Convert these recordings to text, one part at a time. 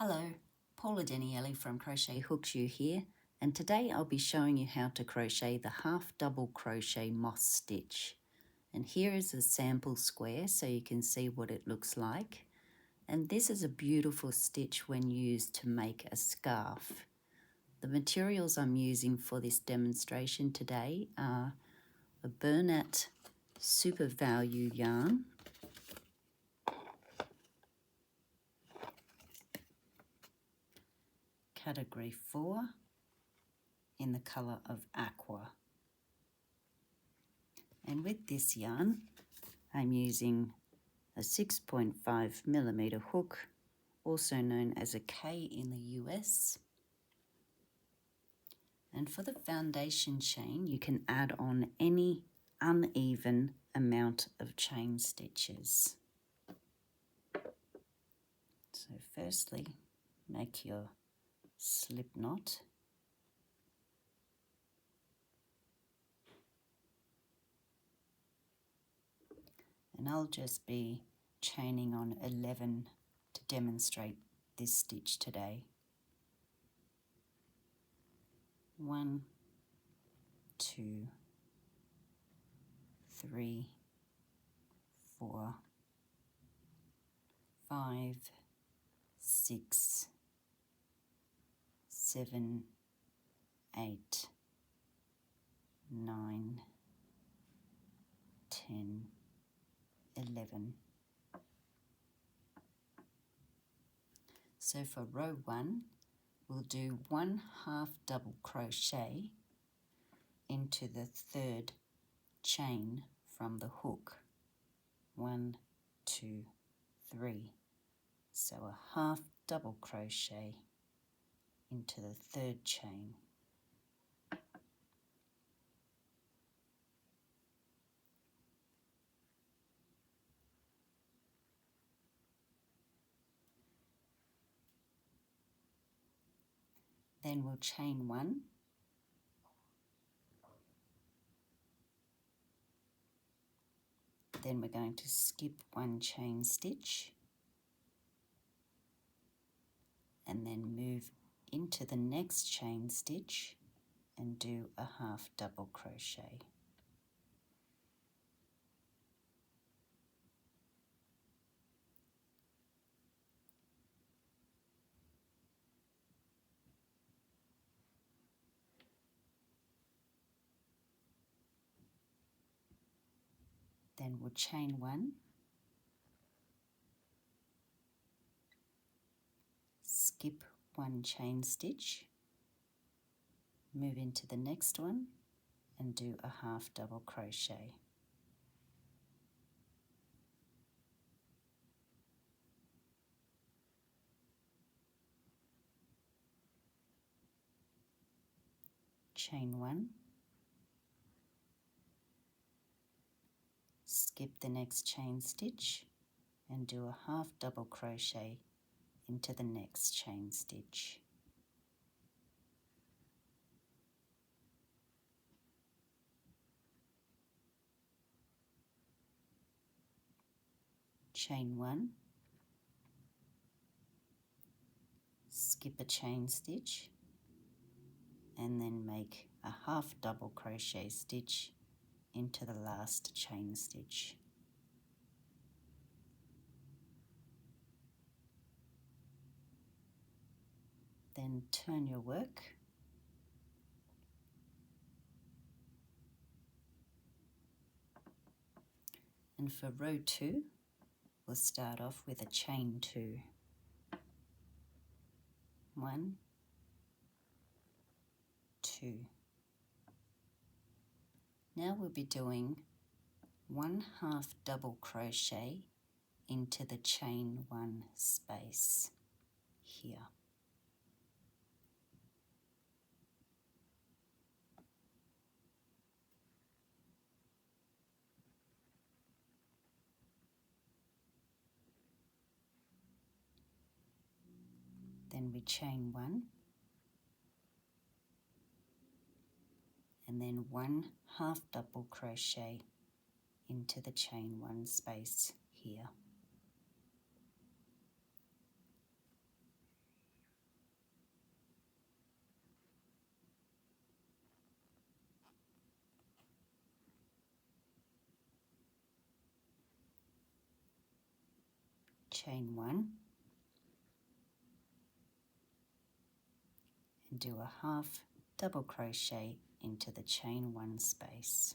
Hello, Paula Daniele from Crochet Hooks You here, and today I'll be showing you how to crochet the half double crochet moss stitch. And here is a sample square so you can see what it looks like. And this is a beautiful stitch when used to make a scarf. The materials I'm using for this demonstration today are a Bernat Super Value yarn, category 4, in the colour of aqua. And with this yarn, I'm using a 6.5mm hook, also known as a K in the US. And for the foundation chain, you can add on any uneven amount of chain stitches. So firstly, make your slip knot. And I'll just be chaining on 11 to demonstrate this stitch today. 1, 2, 3, 4, 5, 6, 7, 8, 9, 10, 11. So for row 1, we'll do 1 half double crochet into the 3rd chain from the hook. 1, 2, 3. So a half double crochet into the 3rd chain. Then we'll chain 1, then we're going to skip 1 chain stitch and then move into the next chain stitch and do a half double crochet. Then we'll chain 1, skip 1 chain stitch, move into the next one and do a half double crochet. Chain 1, skip the next chain stitch and do a half double crochet into the next chain stitch. Chain 1, skip a chain stitch and then make a half double crochet stitch into the last chain stitch. Then turn your work and for row 2 we'll start off with a chain 2. 1, 2. Now we'll be doing 1 half double crochet into the chain 1 space here. Then we chain 1 and then 1 half double crochet into the chain 1 space here. chain 1 and do a half double crochet into the chain 1 space.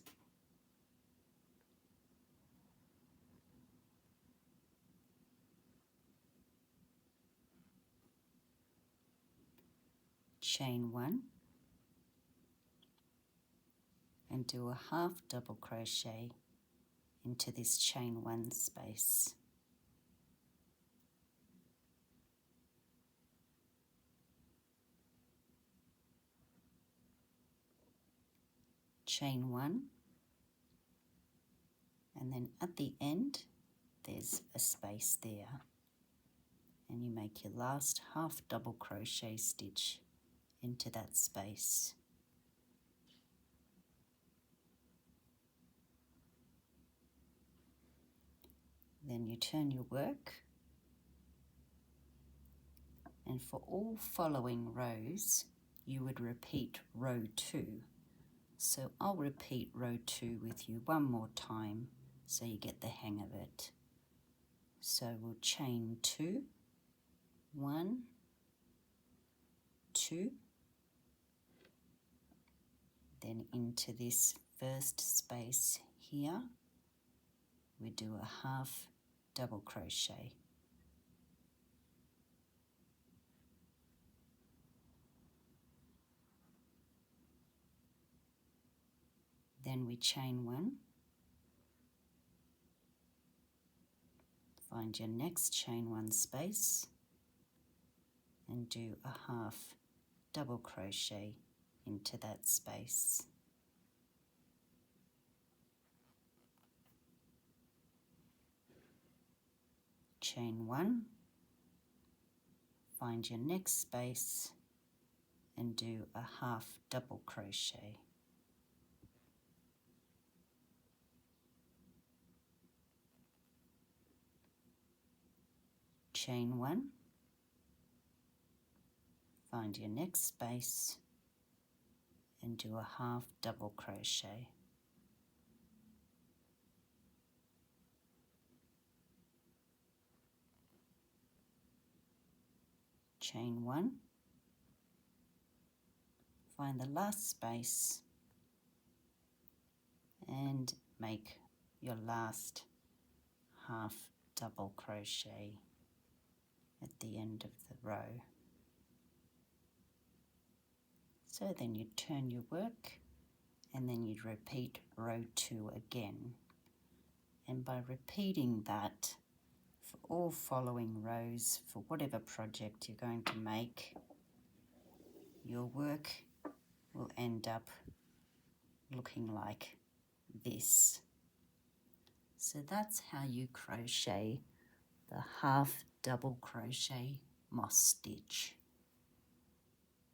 Chain 1 and do a half double crochet into this chain 1 space. Chain 1, and then at the end there's a space there, and you make your last half double crochet stitch into that space. Then you turn your work, and for all following rows you would repeat row 2. So I'll repeat row 2 with you one more time so you get the hang of it. So we'll chain 2, 1, 2, then into this first space here we do a half double crochet. Then we chain 1, find your next chain 1 space and do a half double crochet into that space. Chain 1, find your next space and do a half double crochet. Chain 1, find your next space and do a half double crochet. Chain 1, find the last space and make your last half double crochet at the end of the row. So then you turn your work and then you'd repeat row 2 again. And by repeating that for all following rows for whatever project you're going to make, your work will end up looking like this. So that's how you crochet the half double crochet moss stitch.